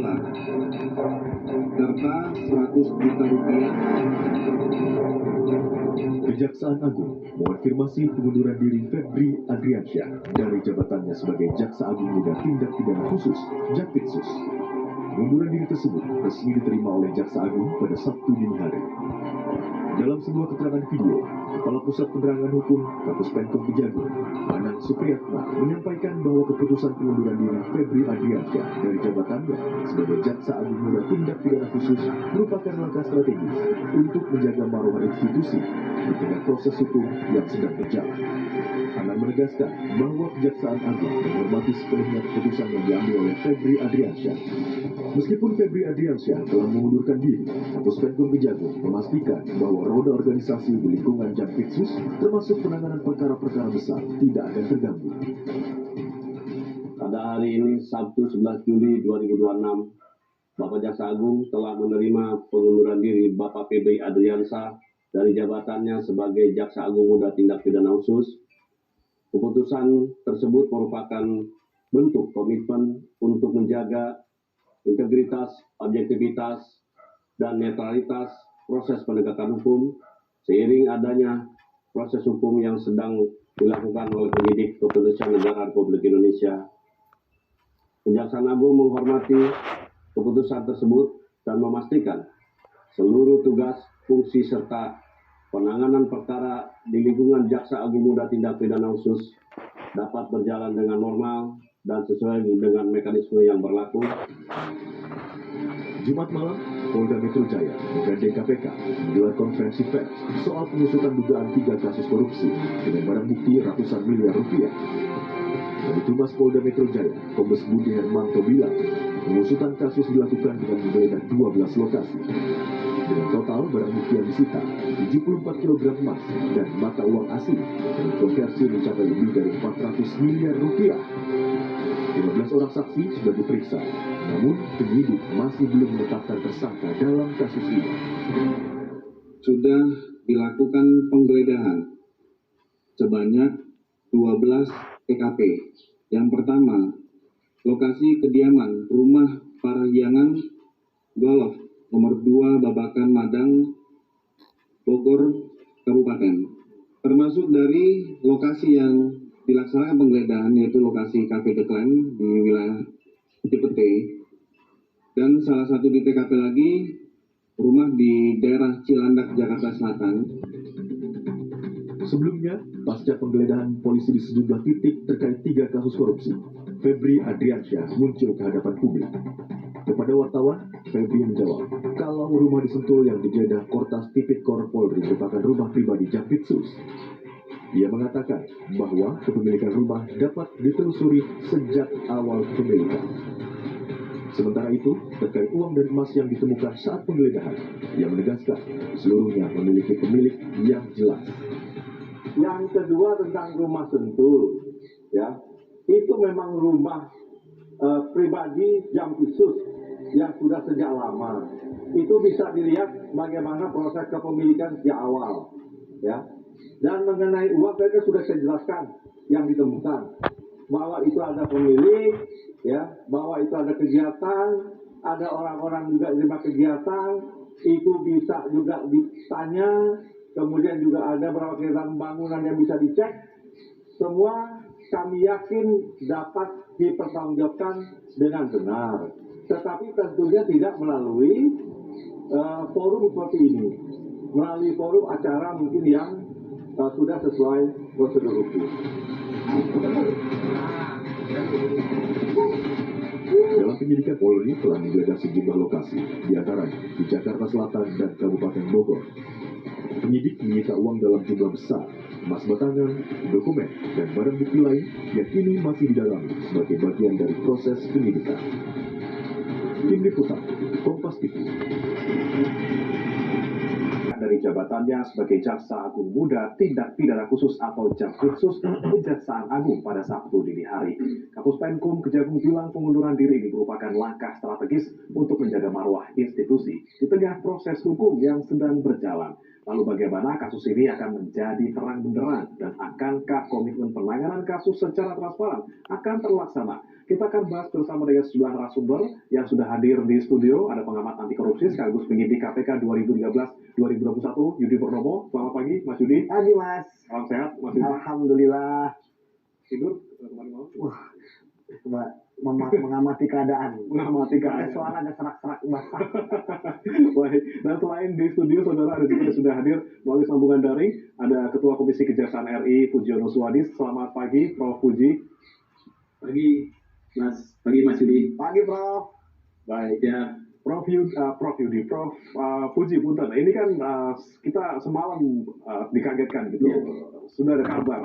dolar serta 100 juta rupiah. Kejaksaan Agung mengonfirmasi pengunduran diri Febri Adriansyah dari jabatannya sebagai Jaksa Agung Muda Tindak Pidana Khusus (Jakpitsus). Pengunduran diri tersebut resmi diterima oleh Jaksa Agung pada Sabtu dini hari. Dalam sebuah keterangan video, Kepala Pusat Penerangan Hukum Kapus Penkum Kejagung, Anang Supriyatna, menyampaikan bahwa keputusan pengunduran diri Febri Adriansyah dari jabatannya sebagai Jaksa Agung Muda Tindak Pidana Khusus merupakan langkah strategis untuk menjaga marwah institusi di tengah proses hukum yang sedang berjalan. Anang menegaskan bahwa Kejaksaan Agung menghormati sepenuhnya keputusan yang diambil oleh Febri Adriansyah. Meskipun Febri Adriansyah telah mengundurkan diri, Kapus Penkum Kejagung memastikan bahwa roda organisasi di lingkungan Jakpitsus, termasuk penanganan perkara-perkara besar, tidak akan terganggu. Pada hari ini, Sabtu 11 Juli 2026, Bapak Jaksa Agung telah menerima pengunduran diri Bapak Febri Adriansyah dari jabatannya sebagai Jaksa Agung Muda Tindak Pidana Khusus. Keputusan tersebut merupakan bentuk komitmen untuk menjaga integritas, objektivitas, dan netralitas proses penegakan hukum seiring adanya proses hukum yang sedang dilakukan oleh penyidik Kepolisian Negara Republik Indonesia. Kejaksaan Agung menghormati keputusan tersebut dan memastikan seluruh tugas, fungsi, serta penanganan perkara di lingkungan Jaksa Agung Muda Tindak Pidana Khusus dapat berjalan dengan normal dan sesuai dengan mekanisme yang berlaku. Jumat malam, Polda Metro Jaya menggandeng KPK menggelar konferensi pers soal pengusutan dugaan 3 kasus korupsi dengan barang bukti ratusan miliar rupiah. Kabid Humas Polda Metro Jaya, Kombes Budi Hermanto bilang, pengusutan kasus dilakukan dengan menggeledah 12 lokasi. Dengan total barang bukti yang disita, 74 kg emas dan mata uang asing yang dikonversi mencapai lebih dari 400 miliar rupiah. 15 orang saksi sudah diperiksa, namun penyidik masih belum menetapkan tersangka dalam kasus ini. Sudah dilakukan penggeledahan sebanyak 12 TKP. Yang pertama, lokasi kediaman Rumah Parahyangan Golf nomor 2 Babakan Madang, Bogor, Kabupaten. Termasuk dari lokasi yang dilaksanakan penggeledahan, yaitu lokasi Cafe The Clan di wilayah Cipete, dan salah satu di TKP lagi rumah di daerah Cilandak, Jakarta Selatan. Sebelumnya, pasca penggeledahan polisi di sejumlah titik terkait 3 kasus korupsi, Febri Adriansyah muncul ke hadapan publik. Kepada wartawan, Febri menjawab kalau rumah di Sentul yang digeledah Kortas Tipikor Polri merupakan rumah pribadi Jakpitsus. Ia mengatakan bahwa kepemilikan rumah dapat ditelusuri sejak awal kepemilikan. Sementara itu, terkait uang dan emas yang ditemukan saat penggeledahan, ia menegaskan seluruhnya memiliki pemilik yang jelas. Yang kedua tentang rumah Sentul, ya, itu memang rumah pribadi Jakpitsus yang sudah sejak lama. Itu bisa dilihat bagaimana proses kepemilikan sejak awal, ya. Dan mengenai uang tadi sudah saya jelaskan yang ditemukan bahwa itu ada pemilik, ya, bahwa itu ada kegiatan, ada orang-orang juga terima kegiatan, itu bisa juga ditanya, kemudian juga ada beberapa kegiatan bangunan yang bisa dicek. Semua kami yakin dapat dipertanggungjawabkan dengan benar, tetapi tentunya tidak melalui forum seperti ini, melalui forum acara mungkin yang sudah sesuai prosedur hukum. Dalam penyidikan Polri telah menggeledah sejumlah lokasi, diantaranya di Jakarta Selatan dan Kabupaten Bogor. Penyidik menyita uang dalam jumlah besar, emas batangan, dokumen, dan barang bukti lain yang kini masih didalami sebagai bagian dari proses penyidikan. Tim Liputan, Kompas TV. Dari jabatannya sebagai Jaksa Agung Muda Tindak Pidana Khusus atau Jakpitsus Kejaksaan Agung pada Sabtu dini hari. Kapus Penkum Kejagung bilang pengunduran diri ini merupakan langkah strategis untuk menjaga marwah institusi di tengah proses hukum yang sedang berjalan. Lalu bagaimana kasus ini akan menjadi terang benderang dan akankah komitmen penanganan kasus secara transparan akan terlaksana? Kita akan bahas bersama dengan sejumlah narasumber yang sudah hadir di studio. Ada pengamat anti korupsi sekaligus penyidik KPK 2013-2021, Yudi Purnomo. Selamat pagi, Mas Yudi. Pagi, Mas. Salam sehat, Mas Yudi. Alhamdulillah. Tidur kemarin malam? Wah, coba mengamati keadaan. Mengamati keadaan. Soal ada serak-serak basah. Baik. Dan selain di studio, saudara, ada juga sudah hadir melalui sambungan daring. Ada Ketua Komisi Kejaksaan RI, Pujiono Suwadis. Selamat pagi, Prof. Puji. Pagi Mas Yudi. Pagi, Prof. Baik. Ya, Prof. Yudi, Prof. Puji, punten. Ini kan kita semalam dikagetkan gitu. Sudah ada kabar